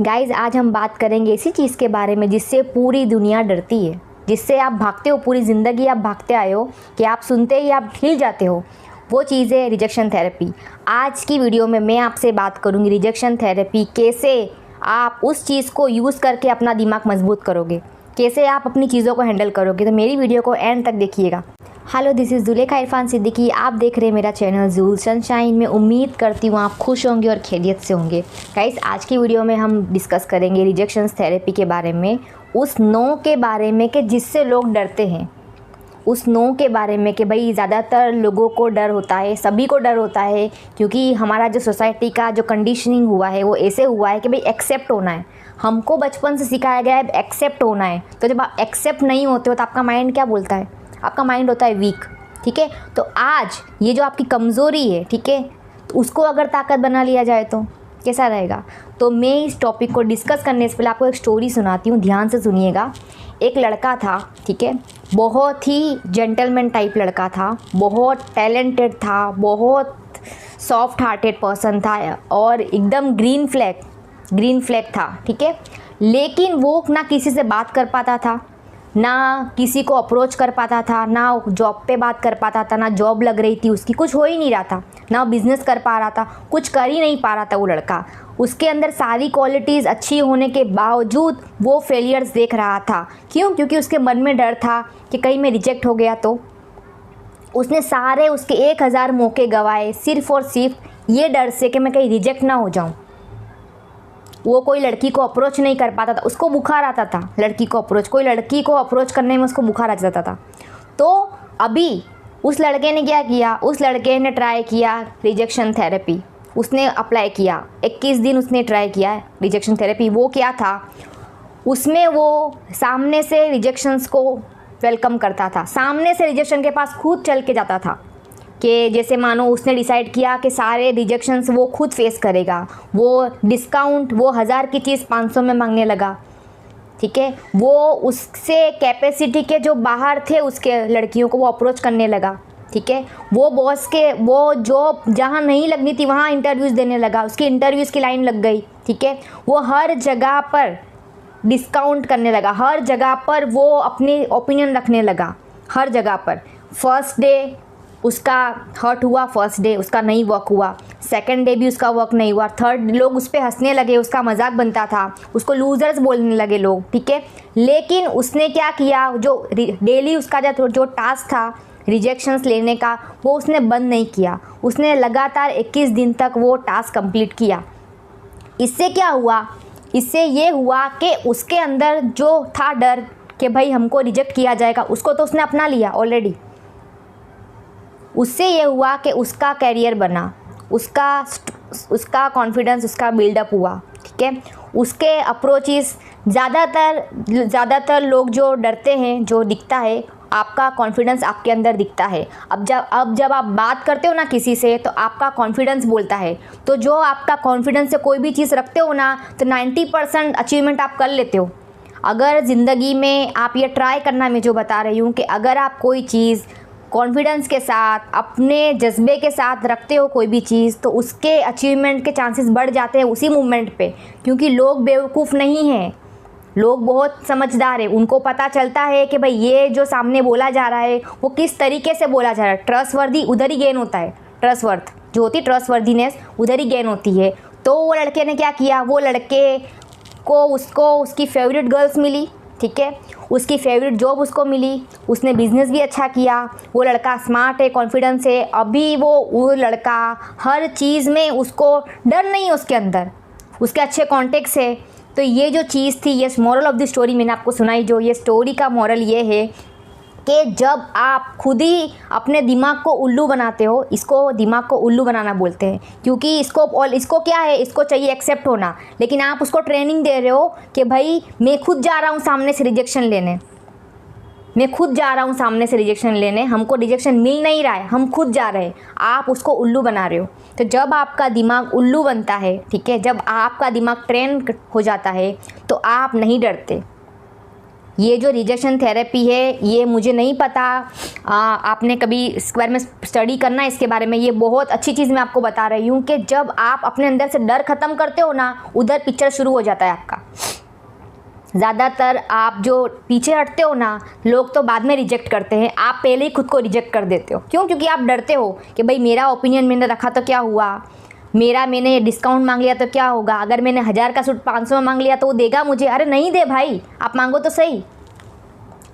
Guys आज हम बात करेंगे इसी चीज़ के बारे में जिससे पूरी दुनिया डरती है, जिससे आप भागते हो, पूरी ज़िंदगी आप भागते आए हो कि आप सुनते ही आप हिल जाते हो। वो चीज़ है रिजेक्शन थेरेपी। आज की वीडियो में मैं आपसे बात करूँगी रिजेक्शन थेरेपी, कैसे आप उस चीज़ को यूज़ करके अपना दिमाग मजबूत करोगे, कैसे आप अपनी चीज़ों को हैंडल करोगे। तो मेरी वीडियो को एंड तक देखिएगा। Hello, this is Zulekha Irfan Siddiqui. आप देख रहे हैं मेरा चैनल जूल सनशाइन। मैं उम्मीद करती हूँ आप खुश होंगे और खैरियत से होंगे। गाइस आज की वीडियो में हम डिस्कस करेंगे रिजेक्शन थेरेपी के बारे में, उस नो के बारे में कि जिससे लोग डरते हैं, उस नो के बारे में कि भाई ज़्यादातर लोगों को डर होता है, सभी को डर होता है, क्योंकि हमारा जो सोसाइटी का जो कंडीशनिंग हुआ है वो ऐसे हुआ है कि भाई एक्सेप्ट होना है। हमको बचपन से सिखाया गया है एक्सेप्ट होना है। तो जब आप एक्सेप्ट नहीं होते हो तो आपका माइंड क्या बोलता है? आपका माइंड होता है वीक। ठीक है, तो आज ये जो आपकी कमज़ोरी है, ठीक है, तो उसको अगर ताकत बना लिया जाए तो कैसा रहेगा। तो मैं इस टॉपिक को डिस्कस करने से पहले आपको एक स्टोरी सुनाती हूँ, ध्यान से सुनिएगा। एक लड़का था, ठीक है, बहुत ही जेंटलमैन टाइप लड़का था, बहुत टैलेंटेड था, बहुत सॉफ्ट हार्टेड पर्सन था और एकदम ग्रीन फ्लैग था, ठीक है। लेकिन वो ना किसी से बात कर पाता था, ना किसी को अप्रोच कर पाता था, ना जॉब पे बात कर पाता था, ना जॉब लग रही थी उसकी, कुछ हो ही नहीं रहा था, ना बिज़नेस कर पा रहा था, कुछ कर ही नहीं पा रहा था वो लड़का। उसके अंदर सारी क्वालिटीज़ अच्छी होने के बावजूद वो फेलियर्स देख रहा था। क्यों? क्योंकि उसके मन में डर था कि कहीं मैं रिजेक्ट हो गया तो। उसने सारे उसके 1000 मौके गंवाए सिर्फ और सिर्फ ये डर से कि मैं कहीं रिजेक्ट ना हो जाऊँ। वो कोई लड़की को अप्रोच नहीं कर पाता था, उसको बुखार आता था कोई लड़की को अप्रोच करने में उसको बुखार आ जाता था। तो अभी उस लड़के ने क्या किया? उस लड़के ने ट्राई किया रिजेक्शन थेरेपी। उसने अप्लाई किया, 21 दिन उसने ट्राई किया रिजेक्शन थेरेपी। वो क्या था? उसमें वो सामने से रिजेक्शंस को वेलकम करता था, सामने से रिजेक्शन के पास खुद चल के जाता था। कि जैसे मानो उसने डिसाइड किया कि सारे रिजेक्शंस वो खुद फेस करेगा। वो डिस्काउंट, वो 1000 की चीज़ 500 में मांगने लगा, ठीक है। वो उससे कैपेसिटी के जो बाहर थे उसके लड़कियों को वो अप्रोच करने लगा, ठीक है। वो बॉस के वो जॉब जहाँ नहीं लगनी थी वहाँ इंटरव्यूज़ देने लगा, उसकी इंटरव्यूज़ की लाइन लग गई, ठीक है। वो हर जगह पर डिस्काउंट करने लगा, हर जगह पर वो अपनी ओपिनियन रखने लगा, हर जगह पर। फर्स्ट डे उसका हर्ट हुआ, फर्स्ट डे उसका नहीं वर्क हुआ, सेकंड डे भी उसका वर्क नहीं हुआ, थर्ड लोग उस पर हंसने लगे, उसका मजाक बनता था, उसको लूज़र्स बोलने लगे लोग, ठीक है। लेकिन उसने क्या किया? जो डेली उसका जो टास्क था रिजेक्शंस लेने का, वो उसने बंद नहीं किया। उसने लगातार 21 दिन तक वो टास्क कंप्लीट किया। इससे क्या हुआ? इससे ये हुआ कि उसके अंदर जो था डर कि भाई हमको रिजेक्ट किया जाएगा, उसको तो उसने अपना लिया ऑलरेडी। उससे ये हुआ कि उसका कैरियर बना, उसका कॉन्फिडेंस उसका बिल्डअप हुआ, ठीक है। उसके अप्रोचेस ज़्यादातर लोग जो डरते हैं, जो दिखता है, आपका कॉन्फिडेंस आपके अंदर दिखता है। अब जब आप बात करते हो ना किसी से, तो आपका कॉन्फिडेंस बोलता है। तो जो आपका कॉन्फिडेंस से कोई भी चीज़ रखते हो ना, तो 90% अचीवमेंट आप कर लेते हो। अगर ज़िंदगी में आप ये ट्राई करना, मैं जो बता रही हूँ कि अगर आप कोई चीज़ कॉन्फिडेंस के साथ, अपने जज्बे के साथ रखते हो कोई भी चीज़, तो उसके अचीवमेंट के चांसेस बढ़ जाते हैं उसी मोमेंट पे। क्योंकि लोग बेवकूफ़ नहीं हैं, लोग बहुत समझदार हैं। उनको पता चलता है कि भाई ये जो सामने बोला जा रहा है वो किस तरीके से बोला जा रहा है। ट्रस्टवर्दी उधर ही गेन होता है, ट्रस्टवर्थ जो होती है, ट्रस्टवर्दीनेस उधर ही गेन होती है। तो वो लड़के ने क्या किया? वो लड़के को उसकी फेवरेट गर्ल्स मिली, ठीक है, उसकी फेवरेट जॉब उसको मिली, उसने बिज़नेस भी अच्छा किया। वो लड़का स्मार्ट है, कॉन्फिडेंस है। अभी वो लड़का हर चीज़ में, उसको डर नहीं है उसके अंदर, उसके अच्छे कॉन्टेक्ट्स है। तो ये जो चीज़ थी, ये मॉरल ऑफ द स्टोरी मैंने आपको सुनाई। जो ये स्टोरी का मॉरल ये है कि जब आप खुद ही अपने दिमाग को उल्लू बनाते हो, इसको दिमाग को उल्लू बनाना बोलते हैं, क्योंकि इसको क्या है? इसको चाहिए एक्सेप्ट होना। लेकिन आप उसको ट्रेनिंग दे रहे हो कि भाई मैं खुद जा रहा हूँ सामने से रिजेक्शन लेने, हमको रिजेक्शन मिल नहीं रहा है, हम खुद जा रहे हैं। आप उसको उल्लू बना रहे हो। तो जब आपका दिमाग उल्लू बनता है, ठीक है, जब आपका दिमाग ट्रेन हो जाता है, तो आप नहीं डरते। ये जो रिजेक्शन थेरेपी है ये मुझे नहीं पता, आपने कभी इसके बारे में स्टडी करना है इसके बारे में। ये बहुत अच्छी चीज़ मैं आपको बता रही हूँ कि जब आप अपने अंदर से डर ख़त्म करते हो ना, उधर पिक्चर शुरू हो जाता है आपका। ज़्यादातर आप जो पीछे हटते हो ना, लोग तो बाद में रिजेक्ट करते हैं, आप पहले ही खुद को रिजेक्ट कर देते हो। क्यों? क्योंकि आप डरते हो कि भाई मेरा ओपिनियन मैंने रखा तो क्या हुआ, मैंने डिस्काउंट मांग लिया तो क्या होगा, अगर मैंने 1000 का सूट 500 में मांग लिया तो वो देगा मुझे। अरे नहीं दे भाई, आप मांगो तो सही,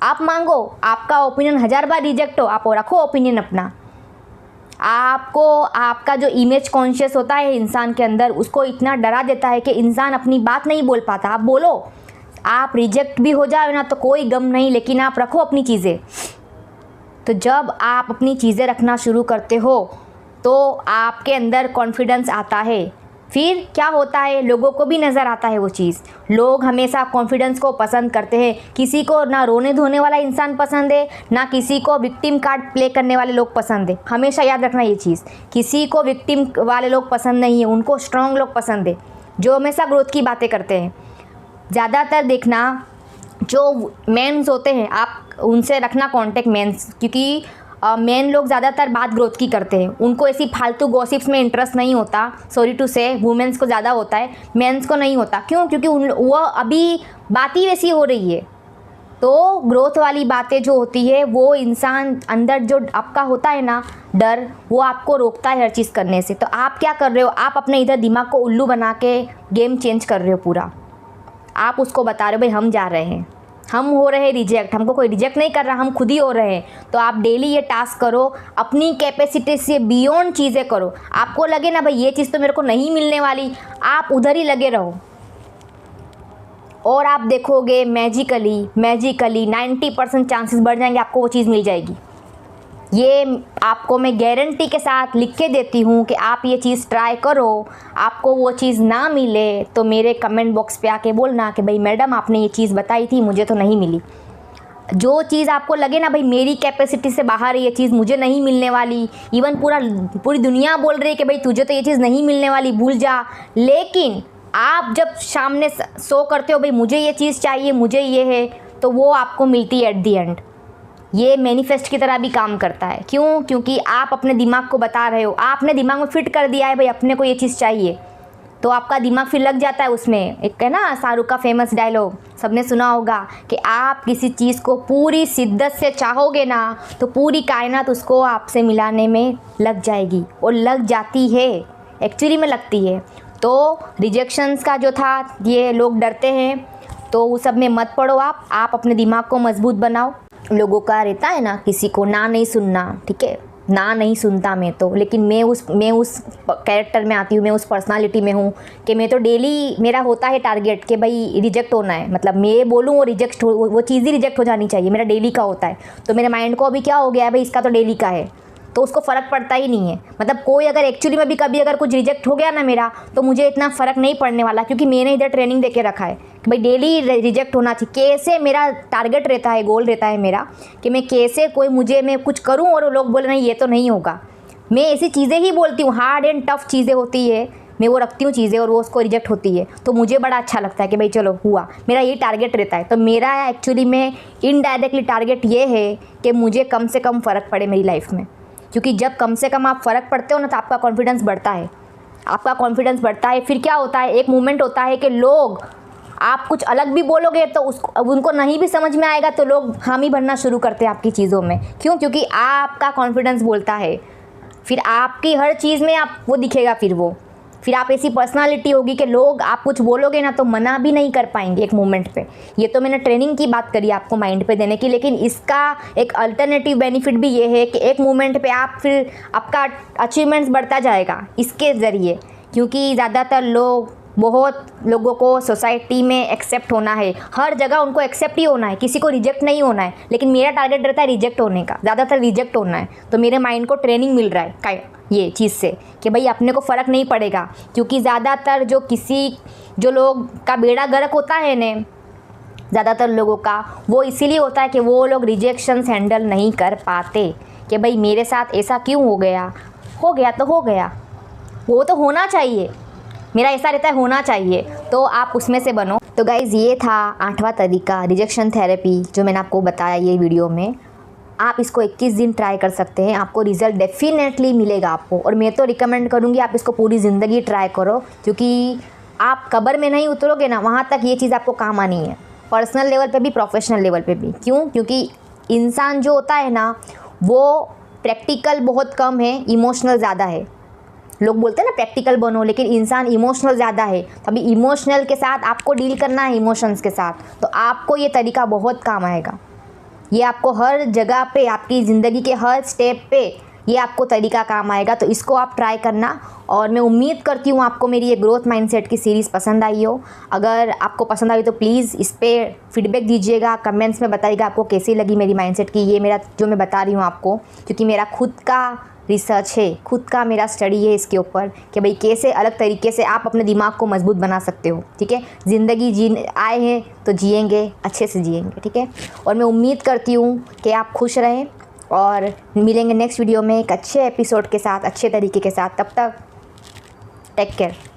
आप मांगो। आपका ओपिनियन 1000 बार रिजेक्ट हो, आप रखो ओपिनियन अपना। आपको आपका जो इमेज कॉन्शियस होता है इंसान के अंदर, उसको इतना डरा देता है कि इंसान अपनी बात नहीं बोल पाता। आप बोलो, आप रिजेक्ट भी हो जाओ ना तो कोई गम नहीं, लेकिन आप रखो अपनी चीज़ें। तो जब आप अपनी चीज़ें रखना शुरू करते हो तो आपके अंदर कॉन्फिडेंस आता है। फिर क्या होता है, लोगों को भी नज़र आता है वो चीज़। लोग हमेशा कॉन्फिडेंस को पसंद करते हैं। किसी को ना रोने धोने वाला इंसान पसंद है, ना किसी को विक्टिम कार्ड प्ले करने वाले लोग पसंद है। हमेशा याद रखना ये चीज़, किसी को विक्टिम वाले लोग पसंद नहीं है, उनको स्ट्रॉन्ग लोग पसंद है जो हमेशा ग्रोथ की बातें करते हैं। ज़्यादातर देखना जो मेंस होते हैं, आप उनसे रखना कांटेक्ट मेंस, क्योंकि मेन लोग ज़्यादातर बात ग्रोथ की करते हैं। उनको ऐसी फालतू गॉसिप्स में इंटरेस्ट नहीं होता। सॉरी टू से, वुमेन्स को ज़्यादा होता है, मेंस को नहीं होता। क्यों? क्योंकि वो अभी बात ही वैसी हो रही है। तो ग्रोथ वाली बातें जो होती है, वो इंसान अंदर जो आपका होता है ना डर, वो आपको रोकता है हर चीज़ करने से। तो आप क्या कर रहे हो, आप अपने इधर दिमाग को उल्लू बना के गेम चेंज कर रहे हो पूरा। आप उसको बता रहे हो भाई हम जा रहे हैं, हम हो रहे हैं रिजेक्ट, हमको कोई रिजेक्ट नहीं कर रहा, हम खुद ही हो रहे हैं। तो आप डेली ये टास्क करो, अपनी कैपेसिटी से बियॉन्ड चीज़ें करो। आपको लगे ना भाई ये चीज़ तो मेरे को नहीं मिलने वाली, आप उधर ही लगे रहो और आप देखोगे मैजिकली 90% चांसेस बढ़ जाएंगे, आपको वो चीज़ मिल जाएगी। ये आपको मैं गारंटी के साथ लिख के देती हूँ कि आप ये चीज़ ट्राई करो। आपको वो चीज़ ना मिले तो मेरे कमेंट बॉक्स पे आके बोलना कि भाई मैडम आपने ये चीज़ बताई थी, मुझे तो नहीं मिली। जो चीज़ आपको लगे ना भाई मेरी कैपेसिटी से बाहर है, ये चीज़ मुझे नहीं मिलने वाली, इवन पूरी दुनिया बोल रही है कि भाई तुझे तो ये चीज़ नहीं मिलने वाली, भूल जा। लेकिन आप जब सामने शो करते हो भाई मुझे ये चीज़ चाहिए, मुझे ये है, तो वो आपको मिलती है एट दी एंड। ये मैनिफेस्ट की तरह भी काम करता है। क्यों? क्योंकि आप अपने दिमाग को बता रहे हो, आपने दिमाग में फिट कर दिया है भाई अपने को ये चीज़ चाहिए, तो आपका दिमाग फिर लग जाता है उसमें। एक है ना शाहरुख का फेमस डायलॉग, सबने सुना होगा कि आप किसी चीज़ को पूरी शिद्दत से चाहोगे ना तो पूरी कायनात उसको आपसे मिलाने में लग जाएगी, और लग जाती है, एक्चुअली में लगती है। तो रिजेक्शंस का जो था, ये लोग डरते हैं, तो उस सब में मत पड़ो। आप अपने दिमाग को मजबूत बनाओ। लोगों का रहता है ना किसी को ना नहीं सुनना, ठीक है, ना नहीं सुनता मैं तो, लेकिन मैं उस कैरेक्टर में आती हूँ, मैं उस पर्सनालिटी में हूँ कि मैं तो डेली मेरा होता है टारगेट कि भाई रिजेक्ट होना है। मतलब मैं बोलूँ वो रिजेक्ट हो, वो चीज़ ही रिजेक्ट हो जानी चाहिए, मेरा डेली का होता है। तो मेरे माइंड को अभी क्या हो गया है भाई इसका तो डेली का है, तो उसको फ़र्क पड़ता ही नहीं है। मतलब कोई अगर एक्चुअली में भी कभी अगर कुछ रिजेक्ट हो गया ना मेरा, तो मुझे इतना फ़र्क नहीं पड़ने वाला, क्योंकि मैंने इधर ट्रेनिंग देके रखा है कि भाई डेली रिजेक्ट होना चाहिए। कैसे मेरा टारगेट रहता है, गोल रहता है मेरा कि मैं कैसे मैं कुछ करूं और लोग बोले नहीं ये तो नहीं होगा। मैं ऐसी चीज़ें ही बोलती हूँ, हार्ड एंड टफ चीज़ें होती है, मैं वो रखती हूँ चीज़ें और वो उसको रिजेक्ट होती है, तो मुझे बड़ा अच्छा लगता है कि भाई चलो हुआ, मेरा ये टारगेट रहता है। तो मेरा एक्चुअली में इनडायरेक्टली टारगेट ये है कि मुझे कम से कम फ़र्क पड़े मेरी लाइफ में, क्योंकि जब कम से कम आप फ़र्क पड़ते हो ना तो आपका कॉन्फिडेंस बढ़ता है, आपका कॉन्फिडेंस बढ़ता है। फिर क्या होता है, एक मोमेंट होता है कि लोग, आप कुछ अलग भी बोलोगे तो उनको नहीं भी समझ में आएगा, तो लोग हामी भरना शुरू करते हैं आपकी चीज़ों में। क्यों? क्योंकि आपका कॉन्फिडेंस बोलता है, फिर आपकी हर चीज़ में आप वो दिखेगा, फिर आप ऐसी पर्सनालिटी होगी कि लोग आप कुछ बोलोगे ना तो मना भी नहीं कर पाएंगे एक मोमेंट पे। ये तो मैंने ट्रेनिंग की बात करी आपको माइंड पे देने की, लेकिन इसका एक अल्टरनेटिव बेनिफिट भी ये है कि एक मोमेंट पे आप फिर आपका अचीवमेंट्स बढ़ता जाएगा इसके ज़रिए। क्योंकि ज़्यादातर बहुत लोगों को सोसाइटी में एक्सेप्ट होना है, हर जगह उनको एक्सेप्ट ही होना है, किसी को रिजेक्ट नहीं होना है। लेकिन मेरा टारगेट रहता है रिजेक्ट होने का, ज़्यादातर रिजेक्ट होना है। तो मेरे माइंड को ट्रेनिंग मिल रहा है ये चीज़ से कि भाई अपने को फ़र्क नहीं पड़ेगा। क्योंकि ज़्यादातर जो लोग का बेड़ा गर्क होता है ने, ज़्यादातर लोगों का वो इसीलिए होता है कि वो लोग रिजेक्शंस हैंडल नहीं कर पाते कि भाई मेरे साथ ऐसा क्यों हो गया तो हो गया, वो तो होना चाहिए। मेरा ऐसा रहता है, होना चाहिए, तो आप उसमें से बनो। तो गाइज़ ये था 8वां तरीका रिजेक्शन थेरेपी जो मैंने आपको बताया ये वीडियो में। आप इसको 21 दिन ट्राई कर सकते हैं, आपको रिज़ल्ट डेफिनेटली मिलेगा आपको। और मैं तो रिकमेंड करूँगी आप इसको पूरी ज़िंदगी ट्राई करो, क्योंकि आप कब्र में नहीं उतरोगे ना, वहाँ तक ये चीज़ आपको काम आनी है, पर्सनल लेवल पे भी, प्रोफेशनल लेवल पे भी। क्यों? क्योंकि इंसान जो होता है ना, वो प्रैक्टिकल बहुत कम है, इमोशनल ज़्यादा है। लोग बोलते हैं ना प्रैक्टिकल बनो, लेकिन इंसान इमोशनल ज़्यादा है। तो अभी इमोशनल के साथ आपको डील करना है, इमोशंस के साथ, तो आपको ये तरीका बहुत काम आएगा। ये आपको हर जगह पे, आपकी ज़िंदगी के हर स्टेप पे ये आपको तरीका काम आएगा। तो इसको आप ट्राई करना, और मैं उम्मीद करती हूँ आपको मेरी ये ग्रोथ माइंडसेट की सीरीज़ पसंद आई हो। अगर आपको पसंद आई तो प्लीज़ इस पर फीडबैक दीजिएगा, कमेंट्स में बताइएगा आपको कैसी लगी मेरी माइंडसेट की ये मेरा जो मैं बता रही हूँ आपको, क्योंकि मेरा खुद का रिसर्च है, खुद का मेरा स्टडी है इसके ऊपर कि भाई कैसे अलग तरीके से आप अपने दिमाग को मजबूत बना सकते हो। ठीक है, ज़िंदगी आए हैं तो जिएंगे, अच्छे से जिएंगे। ठीक है, और मैं उम्मीद करती हूँ कि आप खुश रहें, और मिलेंगे नेक्स्ट वीडियो में एक अच्छे एपिसोड के साथ, अच्छे तरीके के साथ। तब तक टेक केयर।